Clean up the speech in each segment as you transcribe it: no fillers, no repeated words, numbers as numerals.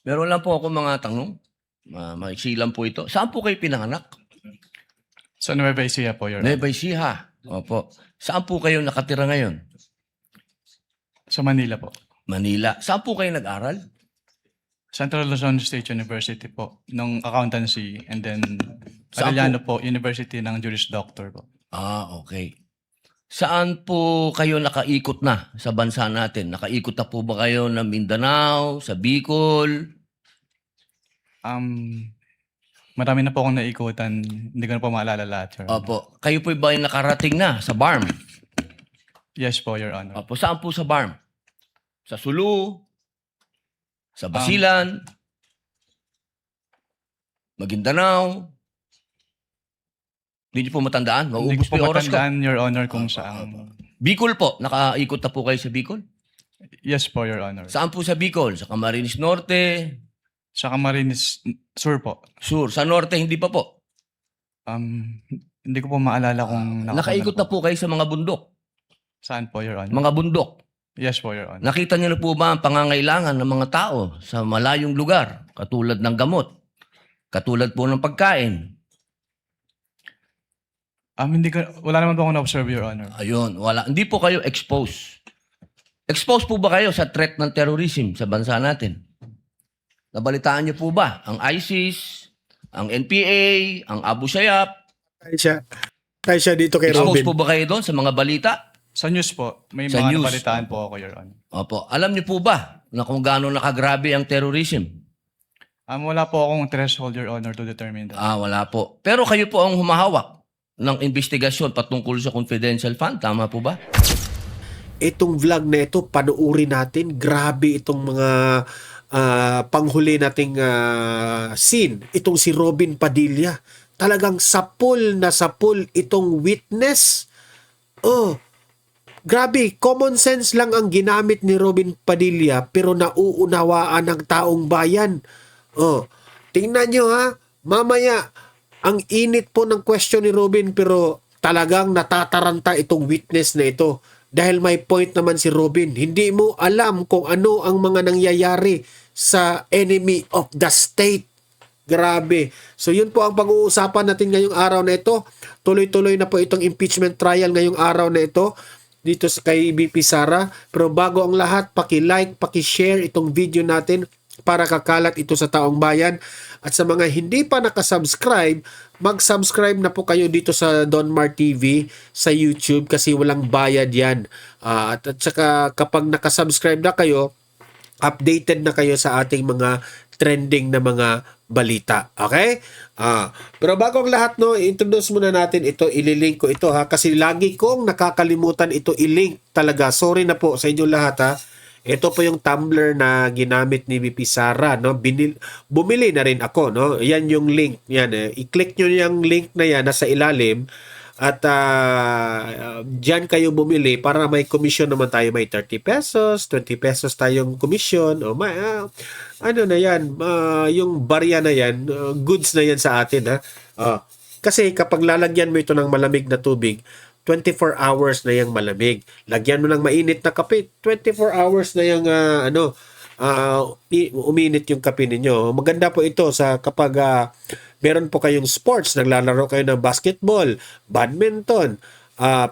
Meron lang po ako mga tanong. Maiksi lang po ito. Saan po kayo pinanganak? Sa Nueva Ecija po, Your Honor. Nueva Ecija. Opo. Saan po kayo nakatira ngayon? Sa Manila po. Manila. Saan po kayo nag-aral? Central Luzon State University po, ng accountancy, and then Saan Arellano po, University ng Juris Doctor po. Okay. Saan po kayo nakaikot na sa bansa natin? Nakaikot na po ba kayo ng Mindanao, sa Bicol? Marami na po akong naikutan. Hindi ko na po maalala lahat, Your Honor. Opo. Kayo po ba ay nakarating na sa BARM? Yes po, Your Honor. Opo. Saan po sa BARM? Sa Sulu? Sa Basilan? Maguindanao? Hindi niyo po matandaan? Hindi Mauubos ko po po yung oras ko. matandaan, Your Honor, kung saan. Bicol po. Nakaikot na po kayo sa Bicol? Yes po, Your Honor. Saan po sa Bicol? Sa Camarines Norte? Sa Camarines Sur po. Sur. Sa Norte, hindi pa po. Hindi ko po maalala kung Nakaikot na po kayo sa mga bundok. Saan po, Your Honor? Mga bundok. Yes po, Your Honor. Nakita niyo na po ba ang pangangailangan ng mga tao sa malayong lugar? Katulad ng gamot. Katulad po ng pagkain. Wala naman po akong na-observe, Your Honor. Ayun, wala. Hindi po kayo exposed. Exposed po ba kayo sa threat ng terrorism sa bansa natin? Nabalitaan niyo po ba ang ISIS, ang NPA, ang Abu Sayyaf? Tayo siya dito kay Exposed Robin. po ba kayo doon sa mga balita? Sa news po, may Sa mga news. nabalitaan po ako, Your Honor. Opo. Alam niyo po ba na kung gaano nakagrabe ang terrorism? Wala po akong threshold, Your Honor, to determine that. Wala po. Pero kayo po ang humahawak ng investigasyon patungkol sa confidential fund. Tama po ba? Itong vlog na ito, panuuri natin. Grabe itong mga panghuli nating scene. Itong si Robin Padilla. Talagang sapul na sapul itong witness. Grabe, common sense lang ang ginamit ni Robin Padilla pero nauunawaan ng taong bayan. Tingnan nyo ha, mamaya, ang init po ng question ni Robin pero talagang natataranta itong witness na ito. Dahil may point naman si Robin, hindi mo alam kung ano ang mga nangyayari sa enemy of the state. Grabe. So yun po ang pag-uusapan natin ngayong araw na ito. Tuloy-tuloy na po itong impeachment trial ngayong araw na ito dito kay BP Sara. Pero bago ang lahat, paki-like, paki-share itong video natin para kakalat ito sa taong bayan. At sa mga hindi pa nakasubscribe, mag-subscribe na po kayo dito sa Donmar TV sa YouTube kasi walang bayad yan. At saka kapag nakasubscribe na kayo, updated na kayo sa ating mga trending na mga balita. Okay? Pero bago ang lahat, no, introduce muna natin ito, ililink ko ito ha, kasi lagi kong nakakalimutan ito ilink talaga. Sorry na po sa inyo lahat ha. Ito po yung Tumblr na ginamit ni VP Sara, no? Bumili na rin ako, no? Yan yung link, yan i-click nyo yung link na yan nasa ilalim at diyan kayo bumili para may commission naman tayo, may 30 pesos, 20 pesos tayong commission o may ano na yan, yung barya na yan, goods na yan sa atin ha. Kasi kapag lalagyan mo ito ng malamig na tubig, 24 hours na yung malamig. Lagyan mo ng mainit na kape, 24 hours na yung uminit yung kape ninyo. Maganda po ito sa kapag meron po kayong sports, naglalaro kayo ng basketball, badminton,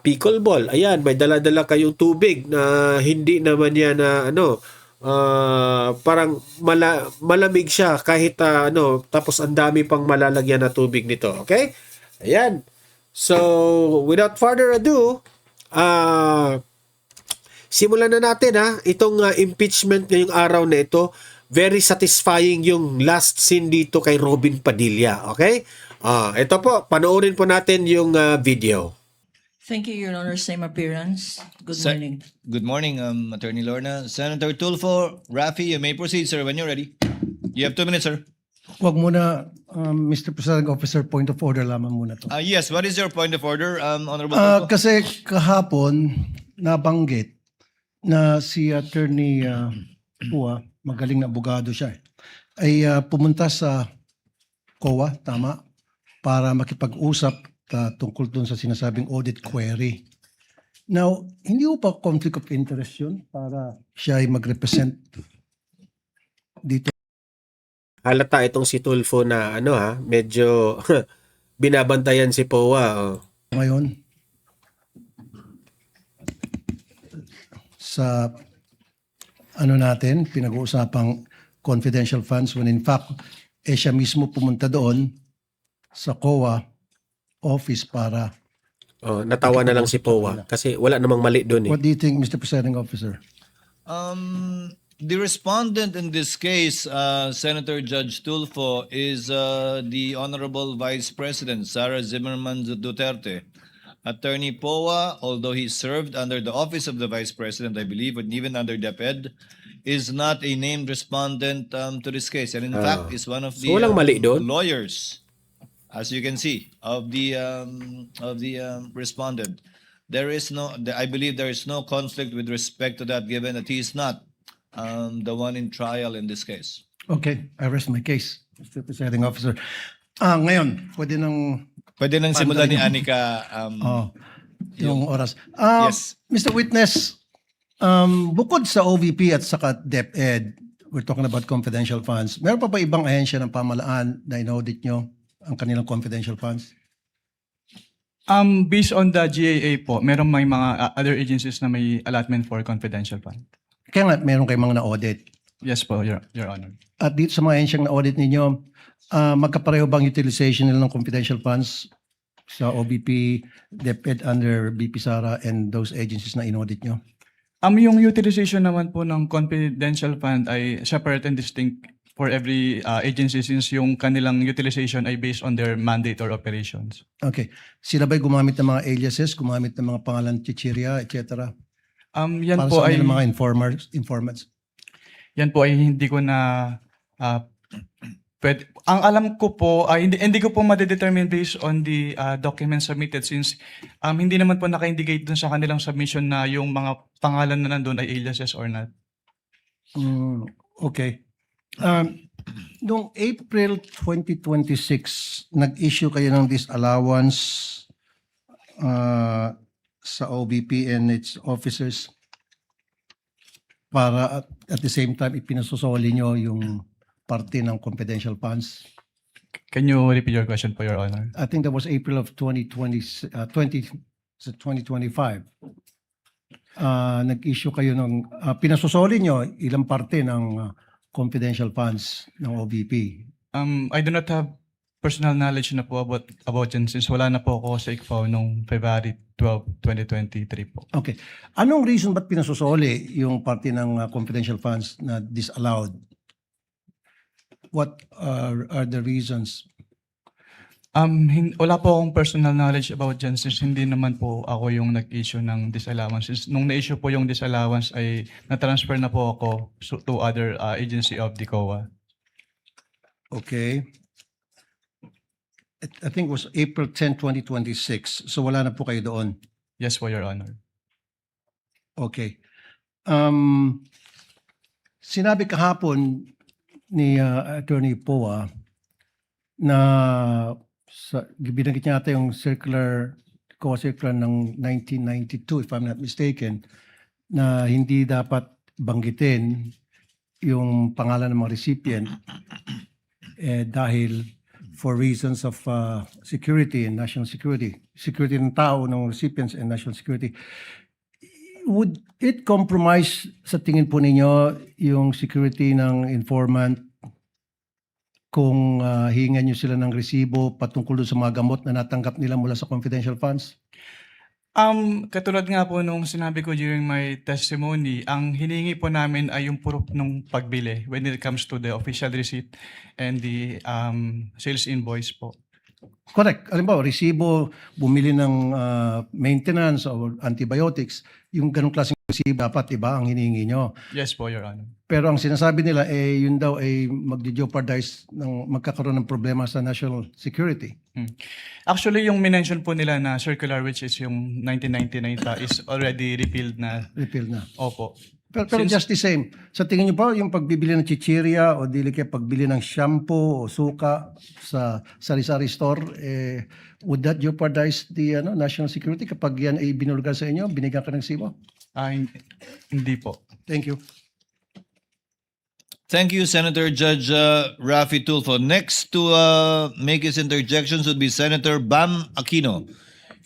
pickleball. Ayan, may dala-dala kayong tubig na hindi naman yan na parang malamig siya kahit tapos ang dami pang malalagyan na tubig nito. Okay? Ayan. So, without further ado, simulan na natin itong impeachment ngayong araw na ito. Very satisfying yung last scene dito kay Robin Padilla. Okay? Ito po, panoorin po natin yung video. Thank you, Your Honor. Same appearance. Good morning. Good morning, Attorney Lorna. Senator Tulfo, Rafi, you may proceed, sir, when you're ready. You have 2 minutes, sir. Wag muna, Mr. Presiding Officer, point of order lamang muna to. Yes, what is your point of order, Honorable Tulfo? Kasi kahapon, nabanggit na si Attorney Pua, magaling na abogado siya, ay pumunta sa COA, tama, para makipag-usap tungkol dun sa sinasabing audit query. Now, hindi po pa conflict of interest yun para siya ay mag-represent dito halata itong si Tulfo na medyo binabantayan si POA. Oh. Ngayon, sa natin, pinag-uusapang confidential funds when in fact, siya mismo pumunta doon sa COA office para... Oh, natawa na lang si POA kasi wala namang mali doon eh. What do you think, Mr. Presiding Officer? The respondent in this case, Senator Judge Tulfo, is the Honorable Vice President Sara Zimmerman Duterte. Attorney Poa, although he served under the office of the Vice President, I believe, and even under DepEd, is not a named respondent to this case, and in fact is one of the So walang mali doon? lawyers, as you can see, of the respondent. There is no, I believe there is no conflict with respect to that, given that he is not the one in trial in this case. Okay, I rest my case, Mr. Presiding Officer. Ngayon, Pwede nang simulan ni Anika. yung oras. Yes. Mr. Witness, bukod sa OVP at saka DepEd, we're talking about confidential funds, meron pa ba ibang ahensya ng pamahalaan na inaudit nyo ang kanilang confidential funds? Based on the GAA po, meron may mga other agencies na may allotment for confidential fund. Kaya nga, meron kayong mga na-audit. Yes po, Your Honor. At dito sa mga ahensyang na-audit ninyo, magkapareho bang utilization nila ng confidential funds sa OVP, DepEd under BP Sara and those agencies na inaudit nyo? Yung utilization naman po ng confidential fund ay separate and distinct for every agency since yung kanilang utilization ay based on their mandate or operations. Okay. Sila ba'y gumamit ng mga aliases, gumamit ng mga pangalan chichirya, etc.? Yan Para po sa ay kanilang mga informants? yan po ay hindi ko na ang alam ko po ay hindi ko po ma-determine based on the documents submitted since hindi naman po naka-indicate dun sa kanilang submission na yung mga pangalan na nandun ay aliases or not. Okay. Noong April 2026, nag-issue kayo ng disallowance sa OVP and its officers para at the same time ipinasusoli nyo yung parte ng confidential funds. Can you repeat your question po, Your Honor? I think that was April of 2025. Nag-issue kayo ng pinasusoli nyo ilang parte ng confidential funds ng OVP. I do not have personal knowledge na po about yan since wala na po ako sa ICFAO noong February 12, 2023 po. Okay. Anong reason ba't pinasusoli yung parte ng confidential funds na disallowed? What are the reasons? Wala po akong personal knowledge about dyan since hindi naman po ako yung nag-issue ng disallowance. Since nung na-issue po yung disallowance ay na-transfer na po ako to other agency of the COA. Okay. I think it was April 10, 2026. So wala na po kayo doon. Yes po, Your Honor. Okay. Sinabi kahapon ni Attorney Poa na binanggit niya ata yung COA circular ng 1992 if I'm not mistaken na hindi dapat banggitin yung pangalan ng mga recipient dahil for reasons of security and national security ng tao, ng recipients and national security. Would it compromise sa tingin po ninyo yung security ng informant kung hihingan nyo sila ng resibo patungkol doon sa mga gamot na natanggap nila mula sa confidential funds? Katulad nga po nung sinabi ko during my testimony, ang hinihingi po namin ay yung proof ng pagbili when it comes to the official receipt and the sales invoice po. Correct. Alimbawa, resibo, bumili ng maintenance or antibiotics, yung ganong klaseng resibo dapat, iba ang hinihingi nyo. Yes po, Your Honor. Pero ang sinasabi nila, yun daw ay magdi-jeopardize ng magkakaroon ng problema sa national security. Actually, yung minention po nila na circular which is yung 1999 is already repealed na. Repeal na. Opo. Pero just the same, sa tingin niyo ba yung pagbibili ng chichirya o dili kaya pagbili ng shampoo o suka sa sari-sari store, would that jeopardize the national security kapag yan ay binulgar sa inyo, binigyan ka ng sibo? Hindi po. Thank you. Thank you, Senator Judge Rafi Tulfo. Next to make his interjections would be Senator Bam Aquino.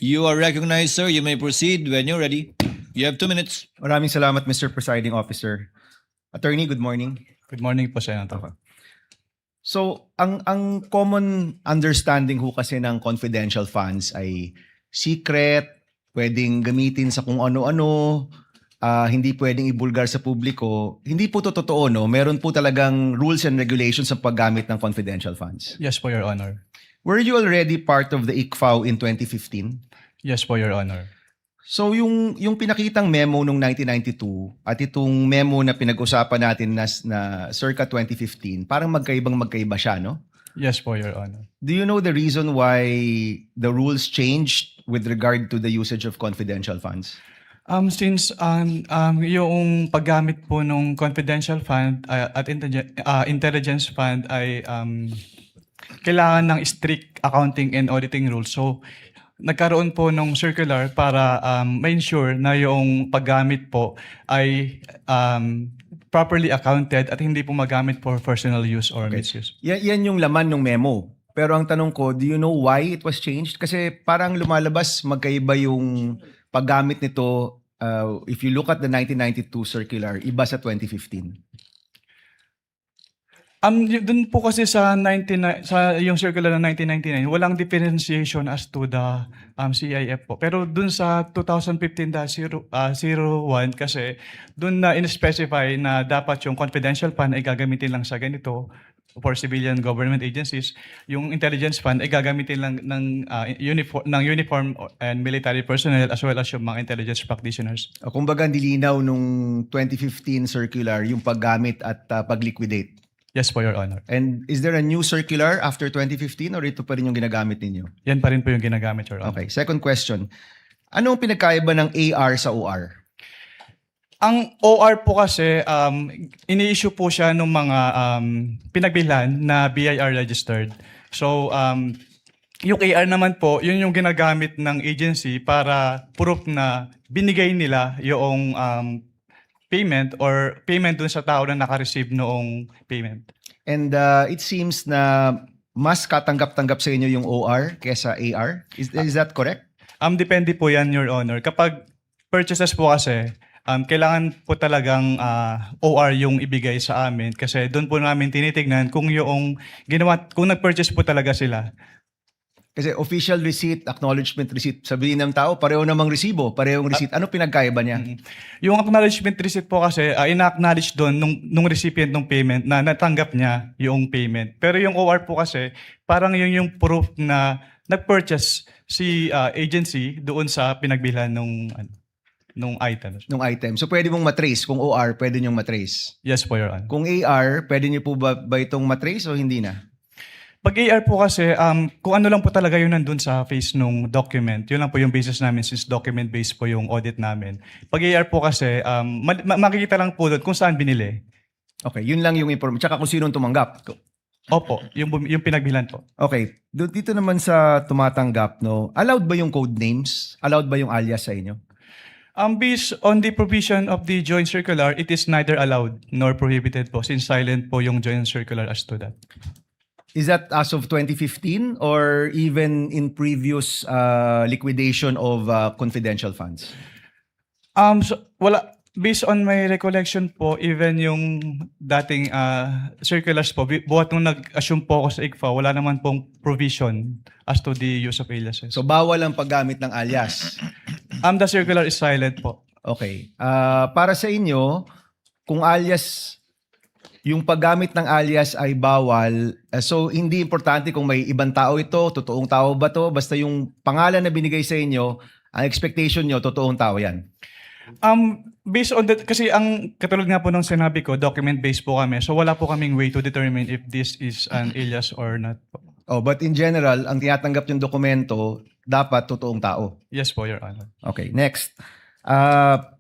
You are recognized, sir. You may proceed when you're ready. You have 2 minutes. Maraming salamat, Mr. Presiding Officer. Attorney, good morning. Good morning po, Senator. So, ang common understanding ho kasi ng confidential funds ay secret, pwedeng gamitin sa kung ano-ano, hindi pwedeng ibulgar sa publiko. Hindi po to totoo, no? Meron po talagang rules and regulations sa paggamit ng confidential funds. Yes po, Your Honor. Were you already part of the ICFAO in 2015? Yes po, Your Honor. So yung pinakitang memo nung 1992 at itong memo na pinag-usapan natin na circa 2015, parang magkaiba siya, no? Yes po, Your Honor. Do you know the reason why the rules changed with regard to the usage of confidential funds? Since yung paggamit po ng confidential fund at intelligence fund ay kailangan ng strict accounting and auditing rules. So, nagkaroon po ng circular para ma-ensure na yung paggamit po ay properly accounted at hindi po magamit for personal use or misuse. Yan yung laman ng memo. Pero ang tanong ko, do you know why it was changed? Kasi parang lumalabas magkaiba yung paggamit nito. If you look at the 1992 circular, iba sa 2015. Dun po kasi sa yung circular ng 1999, walang differentiation as to the CIF po. Pero dun sa 2015-01 kasi dun na in-specify na dapat yung confidential fund ay gagamitin lang sa ganito for civilian government agencies. Yung intelligence fund ay gagamitin lang ng uniform and military personnel as well as yung mga intelligence practitioners. Kumbaga, nilinaw nung 2015 circular yung paggamit at pag-liquidate. Yes po, Your Honor. And is there a new circular after 2015 or ito pa rin yung ginagamit ninyo? Yan pa rin po yung ginagamit, Your Honor. Okay, second question. Ano ang pinagkaiba ng AR sa OR? Ang OR po kasi, ini-issue po siya ng mga pinagbilhan na BIR registered. So, yung AR naman po, yun yung ginagamit ng agency para proof na binigay nila yung payment or payment dun sa tao na naka-receive noong payment. And it seems na mas katanggap-tanggap sa inyo yung OR kesa AR. Is that correct? Depende po yan, Your Honor. Kapag purchases po kasi, kailangan po talagang OR yung ibigay sa amin kasi doon po namin tinitignan kung yung kung nag-purchase po talaga sila. Kasi official receipt, acknowledgement receipt, sabihin ng tao, pareho namang resibo, parehong receipt. Ano pinagkaiba niya? Yung acknowledgement receipt po kasi, ina-acknowledge doon nung recipient ng payment na natanggap niya yung payment. Pero yung OR po kasi, parang yun yung proof na nag-purchase si agency doon sa pinagbilhan nung item. Nung item. So pwede mong matrace. Kung OR, pwede nyong matrace. Yes po, Your Honor. Kung AR, pwede nyo po ba itong matrace o hindi na? Pag AR po kasi, kung ano lang po talaga yun nandun sa face nung document, yun lang po yung basis namin since document-based po yung audit namin. Pag AR po kasi, makikita lang po doon kung saan binili. Okay, yun lang yung information. Tsaka kung sino tumanggap. Opo, yung pinagbilan po. Okay, dito naman sa tumatanggap, no, allowed ba yung code names? Allowed ba yung alias sa inyo? Based on the provision of the joint circular, it is neither allowed nor prohibited po since silent po yung joint circular as to that. Is that as of 2015 or even in previous liquidation of confidential funds? So, wala. Based on my recollection po, even yung dating circulars po, buhat nung nag-assume po ako sa ICFA, wala naman pong provision as to the use of aliases. So bawal ang paggamit ng alias. The circular is silent po. Okay. Para sa inyo, kung alias, yung paggamit ng alias ay bawal, so hindi importante kung may ibang tao ito, totoong tao ba to, basta yung pangalan na binigay sa inyo, ang expectation nyo, totoong tao yan. Based on that, kasi ang katulad nga po ng sinabi ko, document-based po kami, so wala po kaming way to determine if this is an alias or not po. Oh, but in general, ang tinatanggap yung dokumento, dapat totoong tao. Yes po, Your Honor. Okay, next.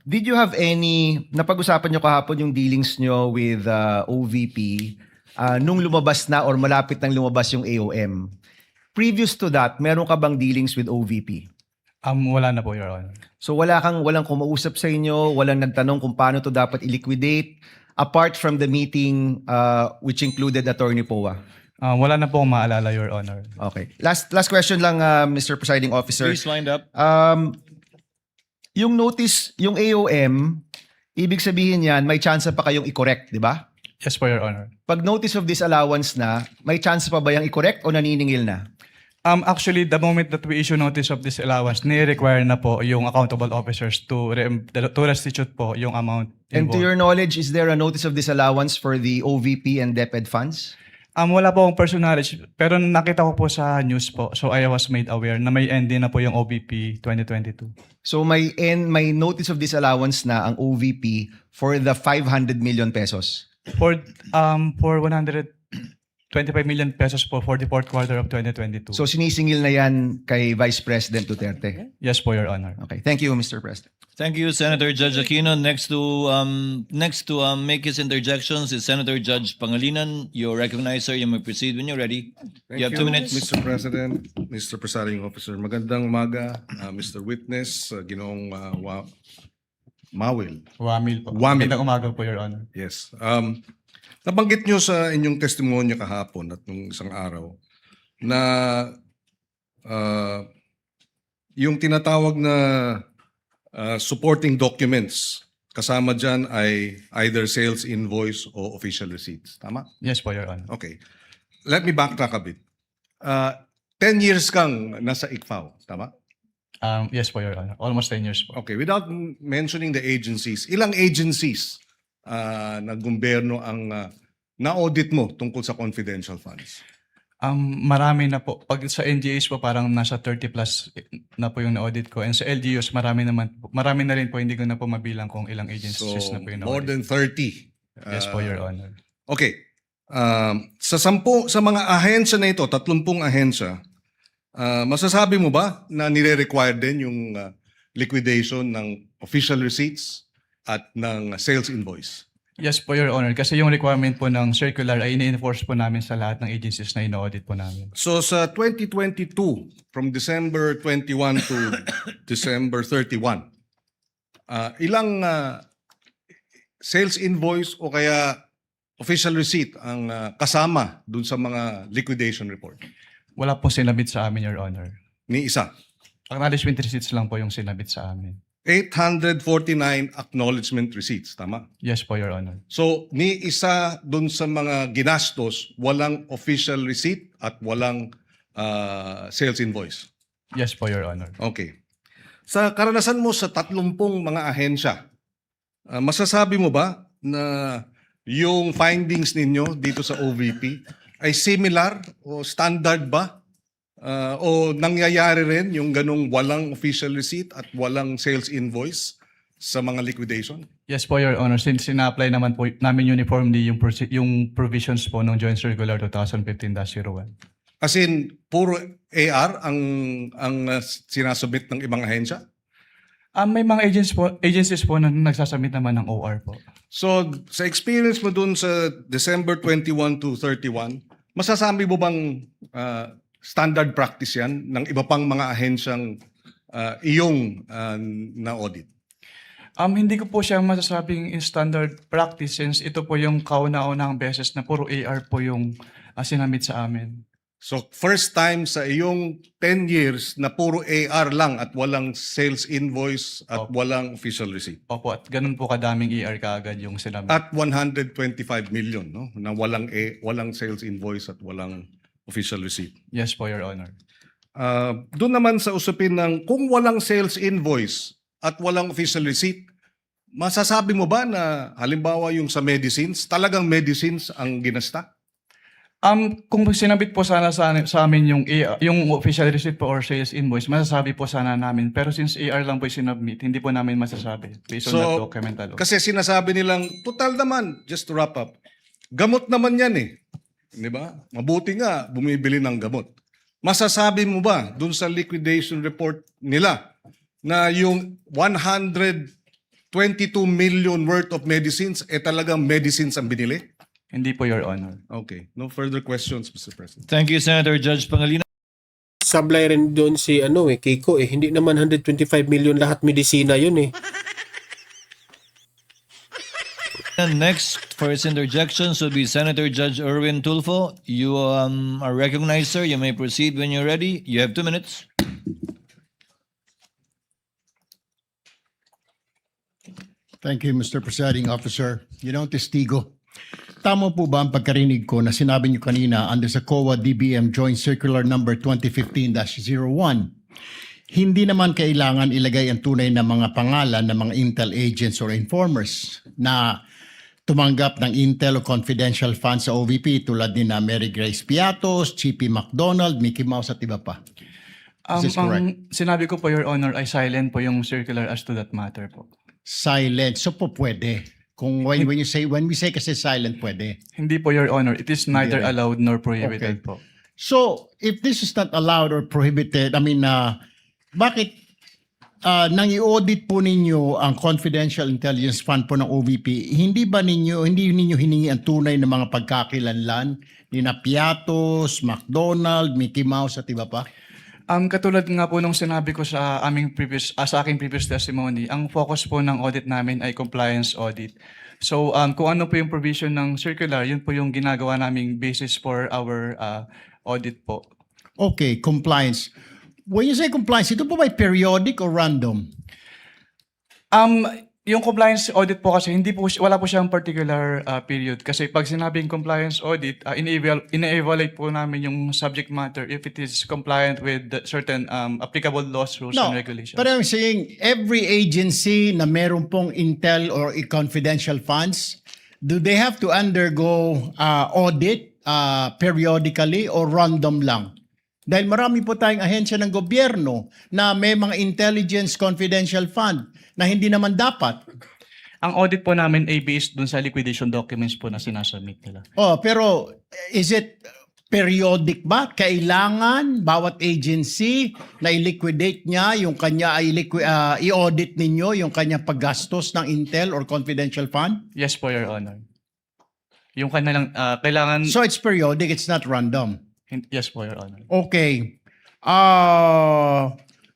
Did you have any, napag-usapan nyo kahapon yung dealings nyo with OVP nung lumabas na or malapit nang lumabas yung AOM? Previous to that, meron ka bang dealings with OVP? Wala na po, Your Honor. So walang kumausap sa inyo, walang nagtanong kung paano to dapat i-liquidate, apart from the meeting which included Attorney Poa? Wala na po akong maalala, Your Honor. Okay. Last question lang, Mr. Presiding Officer. Please wind up. Yung notice, yung AOM, ibig sabihin yan, may chance pa kayong i-correct, di ba? Yes po, Your Honor. Pag notice of disallowance na, may chance pa ba yung i-correct o naniningil na? Actually, the moment that we issue notice of disallowance, ni-require na po yung accountable officers to restitute po yung amount And to involved. your knowledge, is there a notice of disallowance for the OVP and DepEd funds? Wala po akong personal knowledge, pero nakita ko po sa news po, so I was made aware na may end na po yung OVP 2022. So may notice of disallowance na ang OVP for the 500 million pesos. For 125 million pesos po for the fourth quarter of 2022. So sinisingil na yan kay Vice President Duterte. Yes po, Your Honor. Okay. Thank you, Mr. President. Thank you, Senator Judge Aquino. Next to make his interjections is Senator Judge Pangilinan. You're recognized, sir. You may proceed when you're ready. You have 2 minutes. Mr. President, Mr. Presiding Officer. Magandang umaga, Mr. Witness, Ginoong Mawil. Wamil po. Wamil. Magandang umaga po, Your Honor. Yes. Nabanggit nyo sa inyong testimonya kahapon at nung isang araw na yung tinatawag na supporting documents, kasama dyan ay either sales invoice o official receipts. Tama? Yes po, Your Honor. Okay. Let me backtrack a bit. 10 years kang nasa ICFAO. Tama? Yes po, Your Honor. Almost 10 years po. Okay. Without mentioning the agencies, ilang agencies na gobyerno ang na-audit mo tungkol sa confidential funds? Marami na po. Pag sa NGAs po, parang nasa 30 plus na po yung na-audit ko. And sa LGUs, marami na rin po. Hindi ko na po mabilang kung ilang agencies So, na po yung more na-audit. than 30. Yes po, Your Honor. Okay. Sa mga ahensya na ito, 30 ahensya, masasabi mo ba na nire-require din yung liquidation ng official receipts at ng sales invoice? Yes po, Your Honor. Kasi yung requirement po ng circular ay ini-enforce po namin sa lahat ng agencies na ina-audit po namin. So sa 2022, from December 21 to December 31, ilang sales invoice o kaya official receipt ang kasama dun sa mga liquidation report? Wala po sinabit sa amin, Your Honor. Ni isa. Acknowledgement receipts lang po yung sinabit sa amin. 849 acknowledgement receipts, tama? Yes po, Your Honor. So, ni isa dun sa mga ginastos, walang official receipt at walang sales invoice. Yes po, Your Honor. Okay. Sa karanasan mo sa 30 mga ahensya, masasabi mo ba na yung findings ninyo dito sa OVP ay similar o standard ba? O nangyayari rin yung ganong walang official receipt at walang sales invoice sa mga liquidation? Yes po, Your Honor. Since sina-apply naman po namin uniformly yung provisions po ng Joint Circular 2015-01. As in, puro AR ang sinasubmit ng ibang ahensya? May mga agencies po na nagsasubmit naman ng OR po. So, sa experience mo dun sa December 21 to 31, masasabi mo bang standard practice yan ng iba pang mga ahensyang iyong na-audit? Hindi ko po siya masasabing in standard practice since ito po yung kauna-unahang beses na puro AR po yung sinamit sa amin. So, first time sa iyong 10 years na puro AR lang at walang sales invoice at walang official receipt. Opo, at ganun po kadaming AR kaagad yung sinamit. At 125 million, no? Na walang sales invoice at walang official receipt. Yes po, Your Honor. Doon naman sa usapin ng kung walang sales invoice at walang official receipt, masasabi mo ba na halimbawa yung sa medicines, talagang medicines ang ginasta? Kung sinabit po sana sa amin yung official receipt po or sales invoice, masasabi po sana namin. Pero since AR lang po yung sinabmit, hindi po namin masasabi based on that document alone. Kasi sinasabi nilang, total naman, just to wrap up, gamot naman yan eh. Di ba? Mabuti nga, bumibili ng gamot. Masasabi mo ba dun sa liquidation report nila na yung 122 million worth of medicines talagang medicines ang binili? Hindi po, Your Honor. Okay. No further questions, Mr. President. Thank you, Senator Judge Pangilinan. Sablay rin doon si Kiko hindi naman 125 million lahat medisina yun eh. And next, for his interjections will be Senator Judge Erwin Tulfo. You are recognized, sir. You may proceed when you're ready. You have 2 minutes. Thank you, Mr. Presiding Officer. Testigo, tama po ba ang pagkarinig ko na sinabi niyo kanina under sa COA DBM Joint Circular Number 2015-01, hindi naman kailangan ilagay ang tunay na mga pangalan ng mga intel agents or informers na tumanggap ng intel o confidential funds sa OVP tulad ni na Mary Grace Piatos, Chippy McDonald, Mickey Mouse at iba pa? Is this correct? Ang sinabi ko po, Your Honor, ay silent po yung circular as to that matter po. Silent. So po pwede. Kung when we say kasi silent, pwede. Hindi po, Your Honor. It is neither Hindi rin. allowed nor prohibited Okay. po. So, if this is not allowed or prohibited, bakit nang i-audit po ninyo ang confidential intelligence fund po ng OVP, hindi ninyo hiningi ang tunay na mga pagkakilanlan ni na Piatos, McDonald, Mickey Mouse at iba pa? Katulad nga po nung sinabi ko sa sa aking previous testimony, ang focus po ng audit namin ay compliance audit. So kung ano po yung provision ng circular, yun po yung ginagawa naming basis for our audit po. Okay, compliance. When you say compliance, ito po ba periodic or random? Yung compliance audit po kasi wala po siyang particular period kasi pag sinabing compliance audit, ine-evaluate po namin yung subject matter if it is compliant with the certain applicable laws, rules, and regulations. But I'm saying every agency na meron pong intel or confidential funds, do they have to undergo audit periodically or random lang? Dahil marami po tayong ahensya ng gobyerno na may mga intelligence confidential fund na hindi naman dapat. Ang audit po namin ay based dun sa liquidation documents po na sinasubmit nila. Pero is it periodic ba? Kailangan bawat agency na i-liquidate niya yung kanya i-audit ninyo yung kanya paggastos ng intel or confidential fund? Yes po, Your Honor. Yung kanilang kailangan... So it's periodic, it's not random. Yes po, Your Honor. Okay.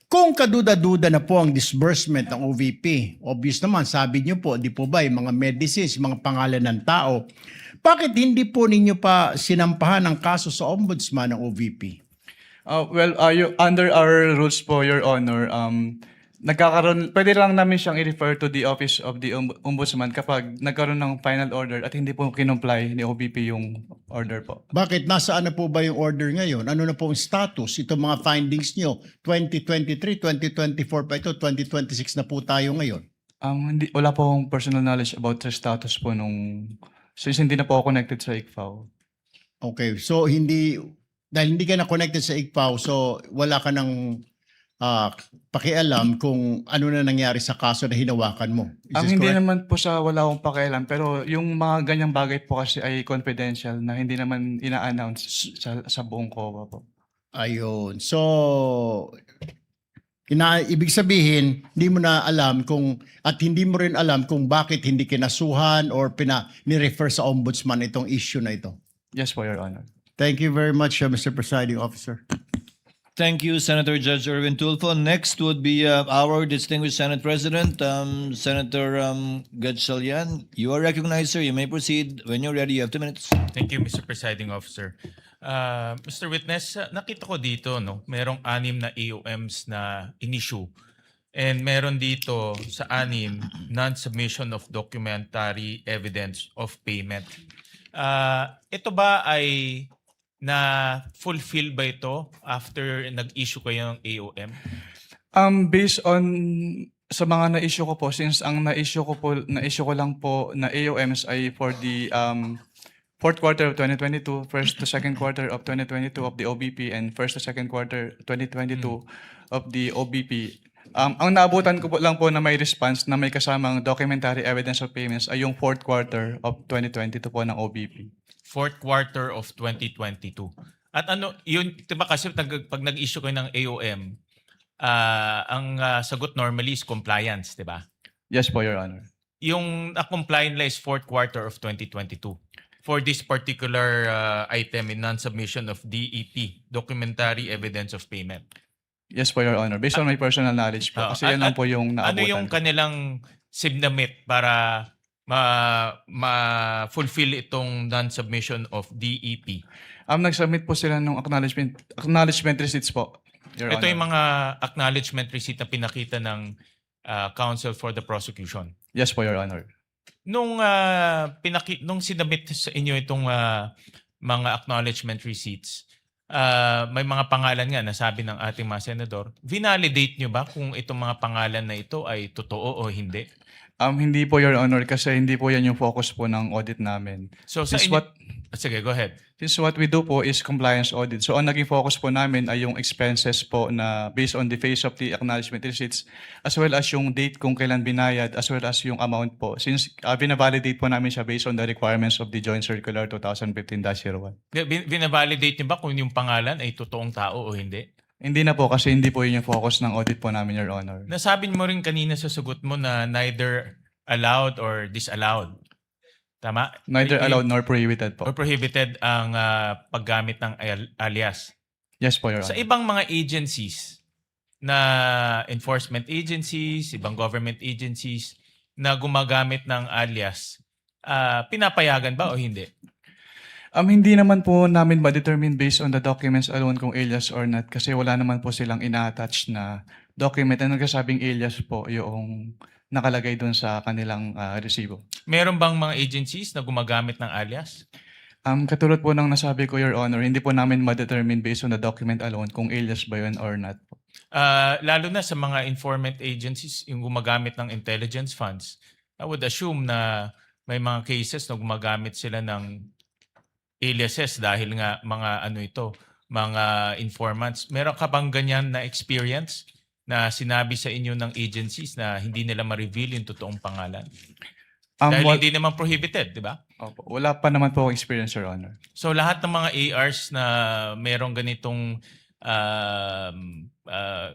Kung kaduda-duda na po ang disbursement ng OVP, obvious naman, sabi niyo po, di po ba, yung mga medicines, mga pangalan ng tao, bakit hindi po ninyo pa sinampahan ang kaso sa ombudsman ng OVP? Under our rules po, Your Honor, pwede lang namin siyang i-refer to the Office of the Ombudsman kapag nagkaroon ng final order at hindi po kinumply ni OVP yung order po. Bakit? Nasaan na po ba yung order ngayon? Ano na po ang status? Ito mga findings nyo, 2023, 2024 pa ito, 2026 na po tayo ngayon. Wala po akong personal knowledge about sa status po since hindi na po ako connected sa ICFAO. Okay, so dahil hindi ka na connected sa ICFAO, so wala ka ng pakialam kung ano na nangyari sa kaso na hinawakan mo. Is this Hindi correct? naman po sa wala akong pakialam, pero yung mga ganyang bagay po kasi ay confidential na hindi naman ina-announce sa buong COA po. Ayun. So, ibig sabihin, hindi mo na alam at hindi mo rin alam kung bakit hindi kinasuhan or ni-refer sa ombudsman itong issue na ito. Yes po, Your Honor. Thank you very much, Mr. Presiding Officer. Thank you, Senator Judge Erwin Tulfo. Next would be our distinguished Senate President, Senator Gatchalian. You are recognized, sir. You may proceed. When you're ready, you have 2 minutes. Thank you, Mr. Presiding Officer. Mr. Witness, nakita ko dito, merong 6 na AOMs na in-issue. And meron dito sa 6, non-submission of documentary evidence of payment. Ito ba ay na-fulfill ba ito after nag-issue kayo ng AOM? Based on sa mga na-issue ko po, since ang na-issue ko lang po na AOMs ay for the fourth quarter of 2022, first to second quarter of 2022 of the OBP, and first to second quarter 2022 of the OBP. Ang naabutan ko po lang po na may response na may kasamang documentary evidence of payments ay yung fourth quarter of 2022 po ng OBP. Fourth quarter of 2022. At yun, diba kasi pag nag-issue kayo ng AOM, ang sagot normally is compliance, diba? Yes po, Your Honor. Yung na-comply nila is fourth quarter of 2022 for this particular item in non-submission of DEP, documentary evidence of payment. Yes po, Your Honor. Based on my personal knowledge po. Kasi yan lang po yung naabutan. Ano yung kanilang submit para fulfill itong non-submission of DEP? Nag-submit po sila ng acknowledgement receipts po, Your Ito Honor. yung mga acknowledgement receipt na pinakita ng counsel for the prosecution. Yes po, Your Honor. Nung sinabit sa inyo itong mga acknowledgement receipts, may mga pangalan nga nasabi ng ating mga senador. Vinalidate nyo ba kung itong mga pangalan na ito ay totoo o hindi? Hindi po, Your Honor, kasi hindi po yan yung focus po ng audit namin. So sa Since inyo, what- sige, go ahead. Since what we do po is compliance audit. So ang naging focus po namin ay yung expenses po na based on the face of the acknowledgement receipts as well as yung date kung kailan binayad as well as yung amount po. Since binavalidate po namin siya based on the requirements of the Joint Circular 2015-01. Binavalidate nyo ba kung yung pangalan ay totoong tao o hindi? Hindi na po kasi hindi po yun yung focus ng audit po namin, Your Honor. Nasabi mo rin kanina sa sagot mo na neither allowed or disallowed. Tama? Neither allowed nor prohibited Or po. prohibited ang paggamit ng alias. Yes po, Your Sa Honor. ibang mga agencies na enforcement agencies, ibang government agencies na gumagamit ng alias, pinapayagan ba o hindi? Hindi naman po namin ma-determine based on the documents alone kung alias or not kasi wala naman po silang ina-attach na document na nagsasabing alias po yung nakalagay doon sa kanilang resibo. Meron bang mga agencies na gumagamit ng alias? Katulad po ng nasabi ko, Your Honor, hindi po namin ma-determine based on the document alone kung alias ba yun or not. Lalo na sa mga informant agencies yung gumagamit ng intelligence funds. I would assume na may mga cases na gumagamit sila ng aliases dahil nga mga informants. Meron ka bang ganyan na experience na sinabi sa inyo ng agencies na hindi nila ma-reveal yung totoong pangalan? Dahil hindi naman prohibited, di ba? Opo, wala pa naman po akong experience, Your Honor. So lahat ng mga ARs na merong ganitong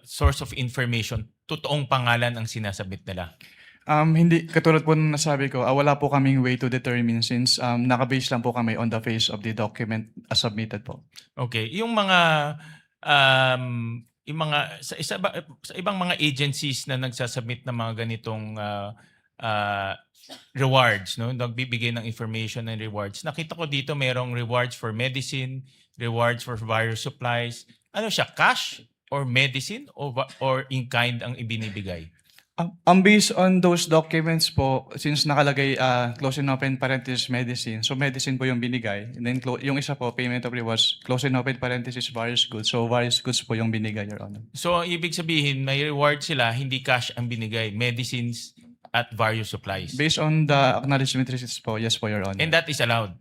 source of information, totoong pangalan ang sinasabit nila. Hindi, katulad po ng nasabi ko, wala po kaming way to determine since nakabase lang po kami on the face of the document as submitted po. Okay, yung sa ibang mga agencies na nagsasubmit ng mga ganitong rewards, no, nagbibigay ng information and rewards. Nakita ko dito merong rewards for medicine, rewards for various supplies. Ano siya, cash or medicine or in kind ang ibinibigay? Based on those documents po, since nakalagay close and open parenthesis medicine, so medicine po yung binigay. And then yung isa po, payment of rewards, close and open parenthesis various goods. So various goods po yung binigay, Your Honor. So ang ibig sabihin, may reward sila, hindi cash ang binigay, medicines at various supplies. Based on the acknowledgement receipts po, yes po, Your Honor. And that is allowed.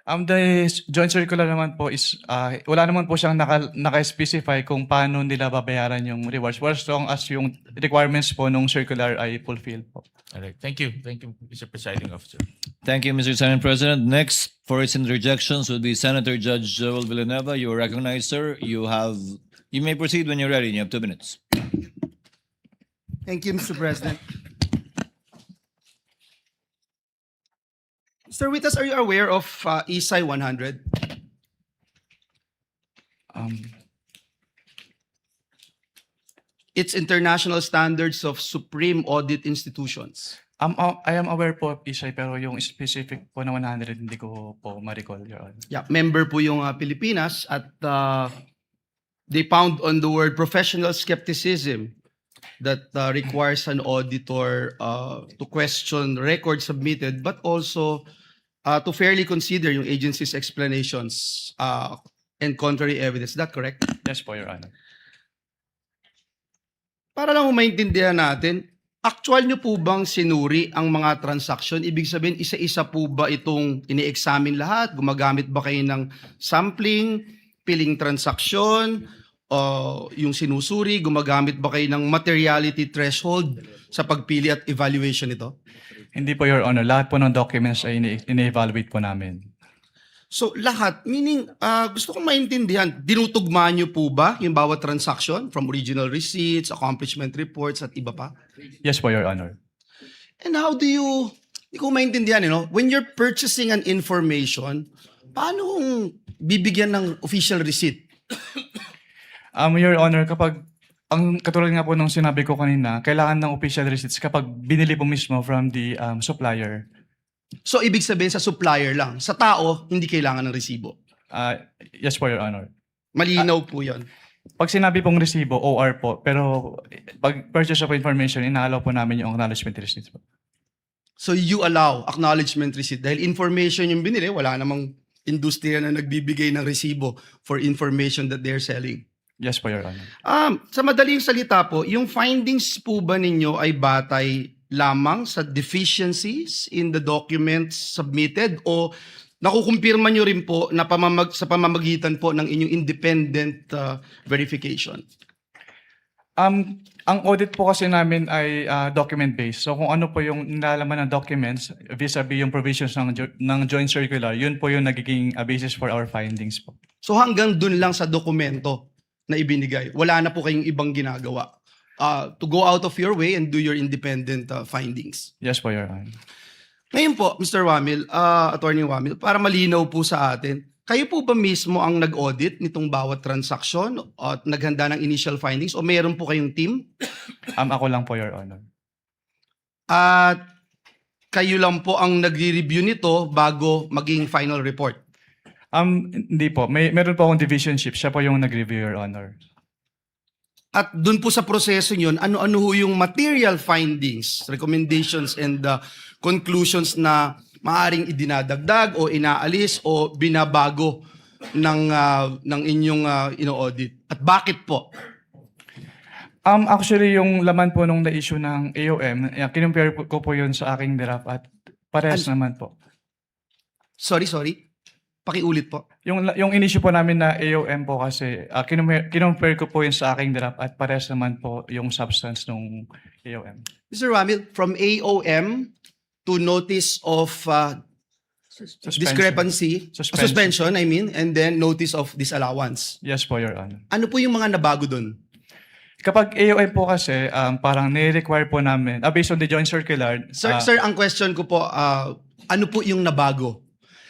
The joint circular naman po is, wala naman po siyang naka-specify kung paano nila babayaran yung rewards as long as yung requirements po nung circular ay fulfilled po. All right. Thank you. Thank you, Mr. Presiding Officer. Thank you, Mr. Senate President. Next, for its interjections would be Senator Judge Joel Villanueva. You are recognized, sir. You may proceed when you're ready. You have 2 minutes. Thank you, Mr. President. Mr. Witness, are you aware of ESI 100? It's International Standards of Supreme Audit Institutions. I am aware po of ISAI pero yung specific po na 100 hindi ko po ma-recall, Your Honor. Yeah, member po yung Pilipinas at they found on the word professional skepticism that requires an auditor to question records submitted but also to fairly consider yung agency's explanations and contrary evidence. Is that correct? Yes po, Your Honor. Para lang maintindihan natin, actual nyo po bang sinuri ang mga transaction? Ibig sabihin, isa-isa po ba itong ini-examine lahat? Gumagamit ba kayo ng sampling, piling transaction, yung sinusuri? Gumagamit ba kayo ng materiality threshold sa pagpili at evaluation nito? Hindi po, Your Honor. Lahat po ng documents ay ini-evaluate po namin. So lahat, meaning gusto kong maintindihan, dinutugma nyo po ba yung bawat transaction from original receipts, accomplishment reports at iba pa? Yes po, Your Honor. And how do you, hindi ko maintindihan, when you're purchasing an information, paano kung bibigyan ng official receipt? Your Honor, kapag, ang katulad nga po nung sinabi ko kanina, kailangan ng official receipts kapag binili po mismo from the supplier. So, ibig sabihin sa supplier lang. Sa tao, hindi kailangan ng resibo. Yes po, Your Honor. Malinaw po yun. Pag sinabi pong resibo, OR po. Pero pag purchase of information, inaalaw po namin yung acknowledgement receipt po. So, you allow acknowledgement receipt. Dahil information yung binili, wala namang industriya na nagbibigay ng resibo for information that they're selling. Yes po, Your Honor. Sa madaling salita po, yung findings po ba ninyo ay batay lamang sa deficiencies in the documents submitted o nakukumpirma nyo rin po na sa pamamagitan po ng inyong independent verification? Ang audit po kasi namin ay document-based. So kung ano po yung nilalaman ng documents vis-a-vis yung provisions ng joint circular, yun po yung nagiging basis for our findings po. So hanggang dun lang sa dokumento na ibinigay, wala na po kayong ibang ginagawa to go out of your way and do your independent findings. Yes po, Your Honor. Ngayon po, Mr. Wamil, Attorney Wamil, para malinaw po sa atin, kayo po ba mismo ang nag-audit nitong bawat transaksyon at naghanda ng initial findings o mayroon po kayong team? Ako lang po, Your Honor. At kayo lang po ang nagre-review nito bago maging final report? Hindi po. Meron po akong divisionship. Siya po yung nag-review, Your Honor. At dun po sa proseso yun, ano-ano ho yung material findings, recommendations, and conclusions na maaring idinadagdag o inaalis o binabago ng inyong ino-audit? At bakit po? Actually, yung laman po nung na-issue ng AOM, kinumpare ko po yun sa aking draft at parehas naman po. Sorry. Pakiulit po. Yung in-issue po namin na AOM po kasi, kinumpare ko po yun sa aking draft at parehas naman po yung substance nung AOM. Mr. Wamil, from AOM to notice of discrepancy, suspension, I mean, and then notice of disallowance. Yes po, Your Honor. Ano po yung mga nabago dun? Kapag AOM po kasi, parang nire-require po namin, based on the joint circular. Sir, ang question ko po, ano po yung nabago?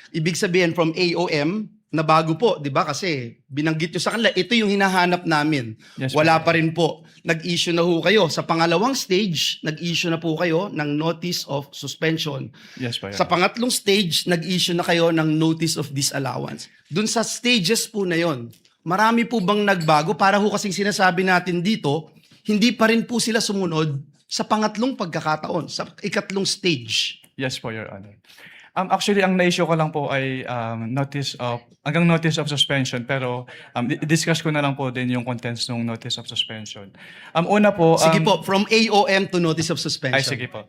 Ibig sabihin from AOM, nabago po, di ba? Kasi binanggit nyo sa kanila, ito yung hinahanap namin. Yes, Wala pa rin po. Nag-issue na ho kayo. Sa pangalawang stage, nag-issue na po kayo ng notice of suspension. Yes po, Your Sa pangatlong stage, nag-issue na kayo ng notice of disallowance. Dun sa stages po na yon, marami po bang nagbago? Para ho kasing sinasabi natin dito, hindi pa rin po sila sumunod sa pangatlong pagkakataon, sa ikatlong stage. Yes po, Your Honor. Actually, ang na-issue ko lang po ay hanggang notice of suspension, pero discuss ko na lang po din yung contents ng notice of suspension. Una po... Sige po, from AOM to notice of suspension. Ay, sige po.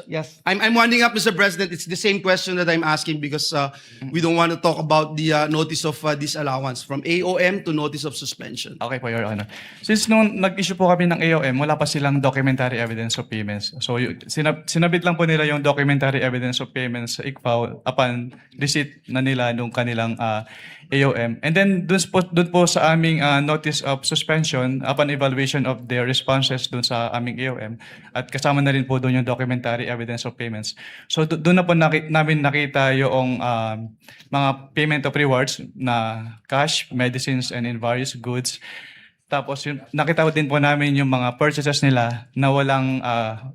Yes. I'm winding up, Mr. President. It's the same question that I'm asking because we don't want to talk about the notice of disallowance. From AOM to notice of suspension. Okay po, Your Honor. Since nung nag-issue po kami ng AOM, wala pa silang documentary evidence of payments. So, sinabit lang po nila yung documentary evidence of payments sa ICFAO upon receipt na nila nung kanilang AOM. And then, dun po sa aming notice of suspension, upon evaluation of their responses dun sa aming AOM, at kasama na rin po dun yung documentary evidence of payments. So, dun na po namin nakita yung mga payment of rewards na cash, medicines, and in various goods. Tapos, nakita din po namin yung mga purchases nila na walang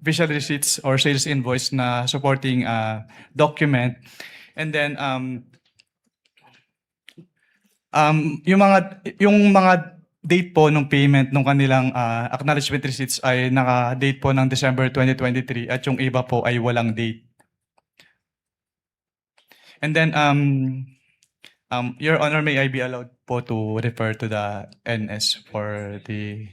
official receipts or sales invoice na supporting document. And then, yung mga date po ng payment ng kanilang acknowledgement receipts ay naka-date po ng December 2023 at yung iba po ay walang date. And then, Your Honor, may I be allowed po to refer to the NS for the...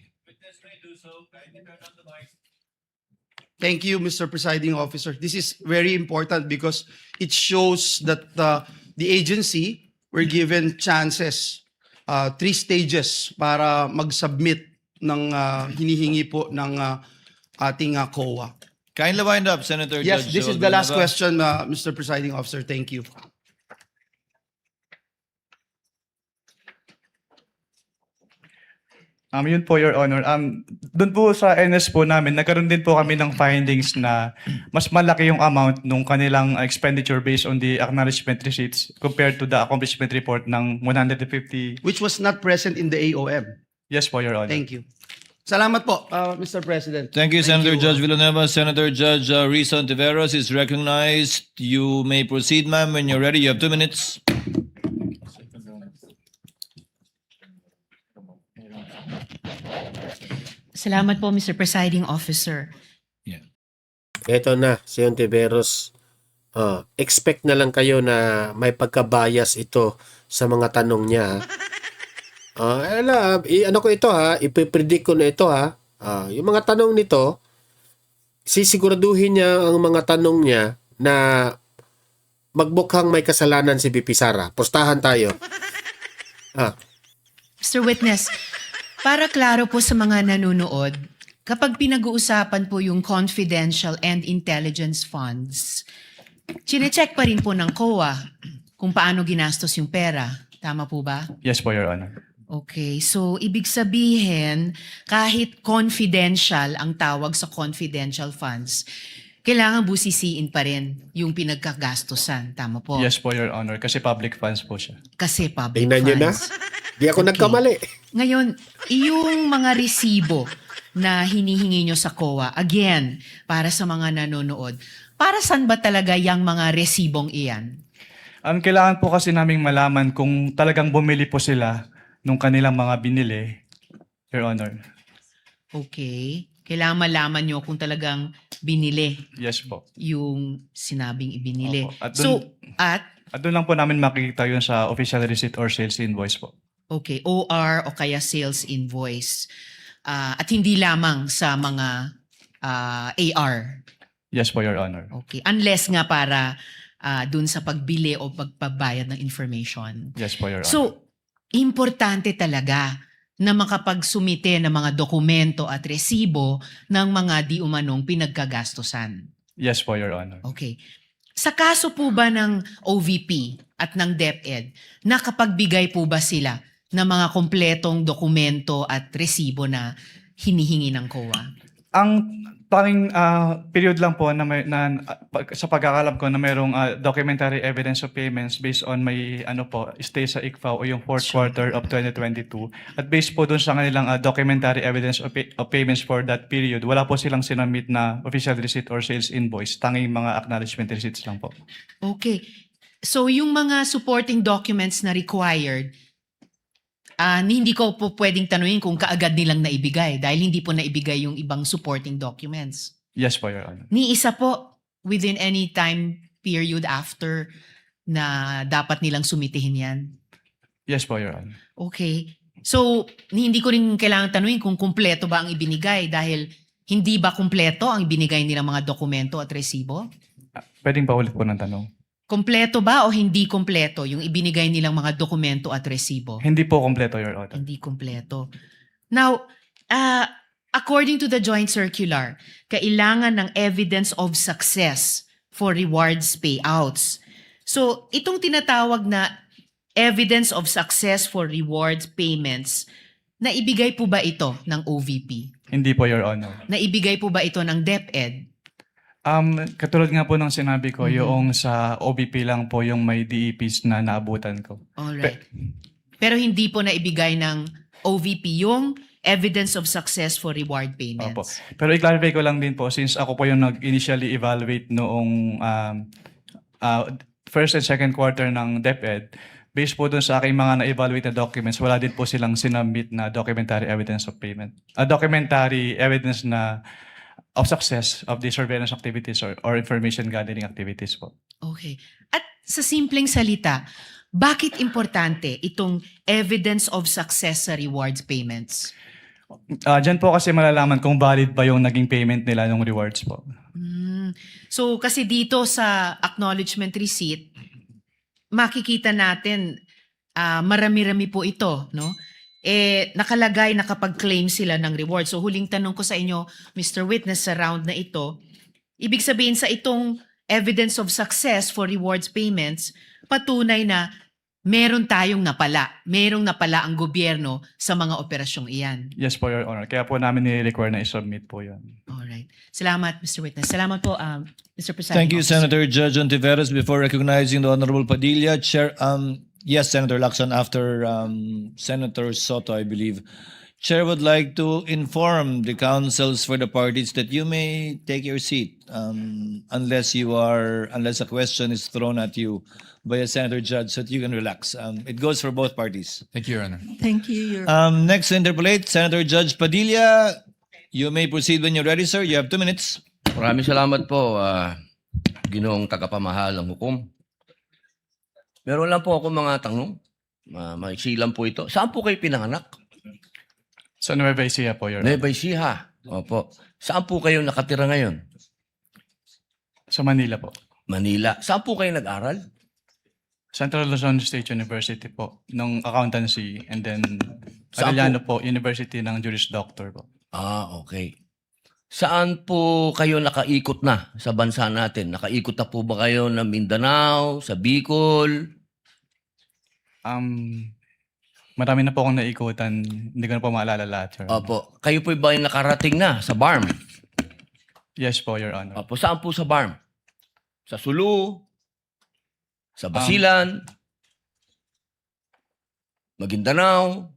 Thank you, Mr. Presiding Officer. This is very important because it shows that the agency were given chances, 3 stages para mag-submit ng hinihingi po ng ating COA. Kindly wind up, Senator Yes, Judge this is the last Villanueva. question, Mr. Presiding Officer. Thank you. Yun po, Your Honor. Doon po sa NS po namin, nagkaroon din po kami ng findings na mas malaki yung amount nung kanilang expenditure based on the acknowledgement receipts compared to the accomplishment report ng 150. Which was not present in the AOM. Yes po, Your Honor. Thank you. Salamat po, Mr. President. Thank you, Senator Judge Villanueva. Senator Judge Risa Ontiveros is recognized. You may proceed, ma'am, when you're ready. You have 2 minutes. Salamat po, Mr. Presiding Officer. Ito na, si Ontiveros. Expect na lang kayo na may pagka-bias ito sa mga tanong niya. Ano ko ito ha, ipipredict ko na ito ha. Yung mga tanong nito, sisiguraduhin niya ang mga tanong niya na magbukhang may kasalanan si VP Sara. Pustahan tayo. Mr. Witness, para klaro po sa mga nanonood, kapag pinag-uusapan po yung confidential and intelligence funds, chinecheck pa rin po ng COA kung paano ginastos yung pera. Tama po ba? Yes po, Your Honor. Okay, so ibig sabihin, kahit confidential ang tawag sa confidential funds, kailangan busisiin pa rin yung pinagkagastosan. Tama po? Yes po, Your Honor, kasi public funds po siya. Kasi public Tingnan nyo na. funds. Di ako nagkamali. Ngayon, yung mga resibo na hinihingi nyo sa COA, again, para sa mga nanonood, para saan ba talaga yung mga resibong iyan? Kailangan po kasi naming malaman kung talagang bumili po sila nung kanilang mga binili, Your Honor. Okay. Kailangan malaman nyo kung talagang binili Yes po. yung sinabing ibinili. Opo. At At doon lang po namin makikita yun sa official receipt or sales invoice po. okay, OR o kaya sales invoice. At hindi lamang sa mga AR. Yes po, Your Honor. Okay. Unless nga para dun sa pagbili o pagpabayad ng information. Yes po, Your Honor. So, importante talaga na makapagsumite ng mga dokumento at resibo ng mga di umanong pinagkagastosan. Yes po, Your Honor. Okay. Sa kaso po ba ng OVP at ng DepEd, nakapagbigay po ba sila ng mga kompletong dokumento at resibo na hinihingi ng COA? Ang tanging period lang po sa pagkakalam ko na mayroong documentary evidence of payments based on may stay sa ICFA o yung fourth quarter of 2022. At based po dun sa kanilang documentary evidence of payments for that period, wala po silang sinamit na official receipt or sales invoice. Tanging mga acknowledgement receipts lang po. Okay. So yung mga supporting documents na required, hindi ko po pwedeng tanungin kung kaagad nilang naibigay dahil hindi po naibigay yung ibang supporting documents. Yes po, Your Honor. Ni isa po within any time period after na dapat nilang sumitihin yan. Yes po, Your Honor. Okay. So, hindi ko rin kailangan tanungin kung kumpleto ba ang ibinigay dahil hindi ba kumpleto ang ibinigay nilang mga dokumento at resibo? Pwedeng pa ulit po ng tanong. Kumpleto ba o hindi kumpleto yung ibinigay nilang mga dokumento at resibo? Hindi po kompleto, Your Honor. Hindi kumpleto. Now, according to the joint circular, kailangan ng evidence of success for rewards payouts. So, itong tinatawag na evidence of success for rewards payments, naibigay po ba ito ng OVP? Hindi po, Your Honor. Naibigay po ba ito ng DepEd? Katulad nga po ng sinabi ko, yung sa OBP lang po yung may DEPs na naabutan ko. Alright. Pero hindi po naibigay ng OVP yung evidence of success for reward payments. Opo. Pero i-clarify ko lang din po, since ako po yung nag-initially evaluate noong first and second quarter ng DepEd, based po dun sa aking mga na-evaluate na documents, wala din po silang sinubmit na documentary evidence of payment. Documentary evidence na of success of the surveillance activities or information gathering activities po. Okay. At sa simpleng salita, bakit importante itong evidence of success sa rewards payments? Diyan po kasi malalaman kung valid ba yung naging payment nila ng rewards po. So kasi dito sa acknowledgement receipt, makikita natin marami-rami po ito, no? Nakalagay na kapag claim sila ng reward. So huling tanong ko sa inyo, Mr. Witness, sa round na ito, ibig sabihin sa itong evidence of success for rewards payments, patunay na meron tayong napala. Merong napala ang gobyerno sa mga operasyong iyan. Yes po, Your Honor. Kaya po namin ni-require na i-submit po yun. Alright. Salamat, Mr. Witness. Salamat po, Mr. Presiding Thank you, Officer. Senator Judge Ontiveros. Before recognizing the Honorable Padilla, Chair, yes, Senator Lacson, after Senator Soto, I believe. Chair would like to inform the councils for the parties that you may take your seat unless a question is thrown at you by a senator judge so that you can relax. It goes for both parties. Thank you, Your Honor. Thank you, Your Next to interpolate, Senator Judge Padilla. You may proceed when you're ready, sir. You have 2 minutes. Maraming salamat po, Ginoong tagapamahal ng hukom. Meron lang po ako mga tanong. Maiksi lang po ito. Saan po kayo pinanganak? Sa Nueva Ecija po, Your Honor. Nueva Ecija. Opo. Saan po kayo nakatira ngayon? Sa Manila po. Manila. Saan po kayo nag-aral? Central Luzon State University po, ng accountancy, and then Saan Arellano po, University ng Juris Doctor po. Okay. Saan po kayo nakaikot na sa bansa natin? Nakaikot na po ba kayo ng Mindanao, sa Bicol? Marami na po akong naikutan, hindi ko na po maalala lahat, Your Honor. Opo. Kayo po ba yung nakarating na sa BARM? Yes po, Your Honor. Opo. Saan po sa BARM? Sa Sulu? Sa Basilan? Maguindanao?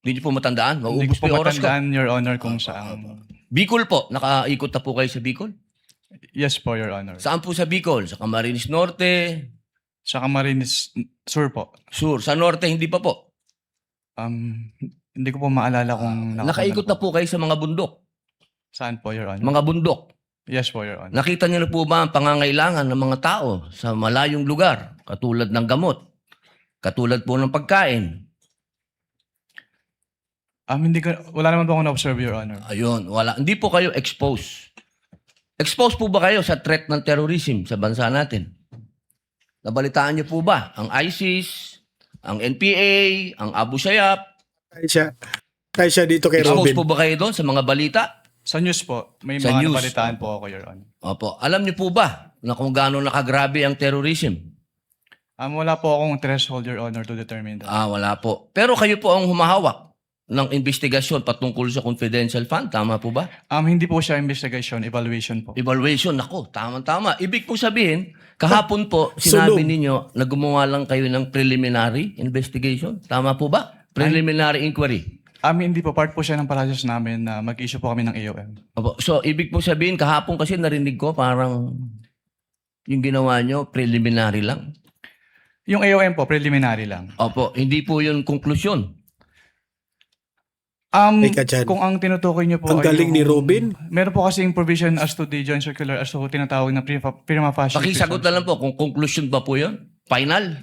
Hindi niyo po matandaan? Hindi Maubos ko po po yung oras ko. matandaan, Your Honor, kung saan. Bicol po. Nakaikot na po kayo sa Bicol? Yes po, Your Honor. Saan po sa Bicol? Sa Camarines Norte? Sa Camarines Sur po. Sur? Sa Norte, hindi pa po. Hindi ko po maalala kung Nakaikot na po kayo sa mga bundok. Saan po, Your Honor? Mga bundok. Yes po, Your Honor. Nakita niyo na po ba ang pangangailangan ng mga tao sa malayong lugar? Katulad ng gamot. Katulad po ng pagkain. Wala naman po akong na-observe, Your Honor. Ayun, wala. Hindi po kayo exposed. Exposed po ba kayo sa threat ng terrorism sa bansa natin? Nabalitaan niyo po ba ang ISIS, ang NPA, ang Abu Sayyaf? Tayo siya dito kay Exposed Robin. po ba kayo doon sa mga balita? Sa news po, may Sa mga news. nabalitaan po ako, Your Honor. Opo. Alam niyo po ba na kung gaano nakagrabe ang terrorism? Wala po akong threshold, Your Honor, to determine that. Wala po. Pero kayo po ang humahawak ng investigasyon patungkol sa confidential fund. Tama po ba? Hindi po siya investigation, evaluation po. Evaluation. Nako, tama-tama. Ibig po sabihin, kahapon po, sinabi Sunog. ninyo na gumawa lang kayo ng preliminary investigation. Tama po ba? Preliminary inquiry. Hindi po, part po siya ng process namin na mag-issue po kami ng AOM. Opo. So, ibig po sabihin, kahapon kasi narinig ko parang yung ginawa nyo, preliminary lang. Yung AOM po, preliminary lang. Opo. Hindi po yun konklusyon. Teka dyan. Kung ang tinutukoy niyo po Ang galing ni yung- Robin. Meron po kasing provision as to the joint circular as to tinatawag na prima facie. Pakisagot na lang po kung conclusion ba po yun? Final?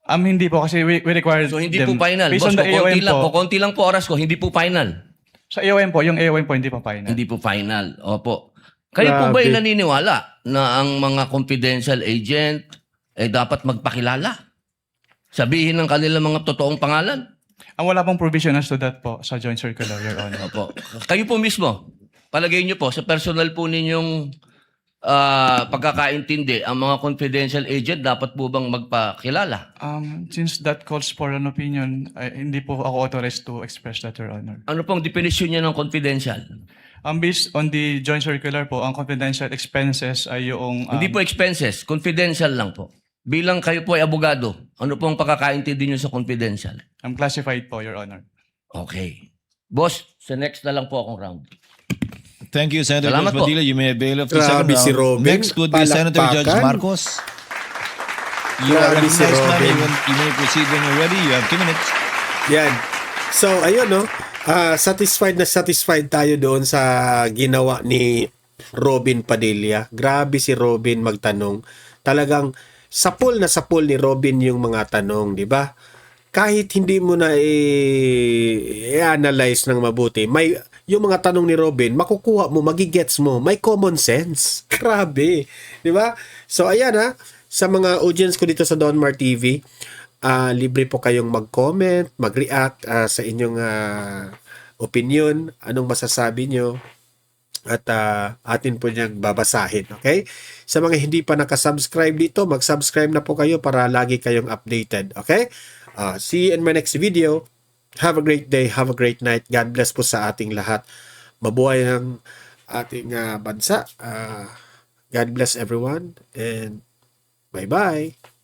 Hindi po kasi we require So, hindi them- po final. Based Boss, on the AOM konti lang po oras ko, hindi po final. Sa AOM po, yung AOM po hindi pa final. Hindi po final. Opo. Kayo po ba Grabe. ay naniniwala na ang mga confidential agent dapat magpakilala? Sabihin ng kanilang mga totoong pangalan? Ang wala pong provision as to that po sa joint circular, Your Honor. Opo. Kayo po mismo, palagay niyo po, sa personal po ninyong pagkakaintindi, ang mga confidential agent dapat po bang magpakilala? Since that calls for an opinion, hindi po ako authorized to express that, Your Honor. Ano pong definition niya ng confidential? Based on the joint circular po, ang confidential expenses ay yung... Hindi po expenses, confidential lang po. Bilang kayo po ay abogado, ano pong pagkakaintindi niyo sa confidential? classified po, Your Honor. Okay. Boss, sa next na lang po akong round. Thank you, Senator Salamat Judge po. Padilla. You may avail of the Grabe second si round. Robin. Next would be Senator Judge Palakpakan. Marcos. You are Grabe si recognized, ma'am. Robin. You may proceed when you're ready. You have 2 minutes. Yan. So, ayun, no? Satisfied na satisfied tayo doon sa ginawa ni Robin Padilla. Grabe si Robin magtanong. Talagang sapul na sapul ni Robin yung mga tanong, di ba? Kahit hindi mo na i-analyze ng mabuti, yung mga tanong ni Robin, makukuha mo, magigets mo, may common sense. Grabe. Di ba? So, ayan ha, sa mga audience ko dito sa Donmar TV, libre po kayong mag-comment, mag-react sa inyong opinion, anong masasabi nyo, at atin po niyang babasahin. Okay? Sa mga hindi pa nakasubscribe dito, mag-subscribe na po kayo para lagi kayong updated. Okay? See you in my next video. Have a great day. Have a great night. God bless po sa ating lahat. Mabuhay ang ating bansa. God bless everyone. And bye-bye.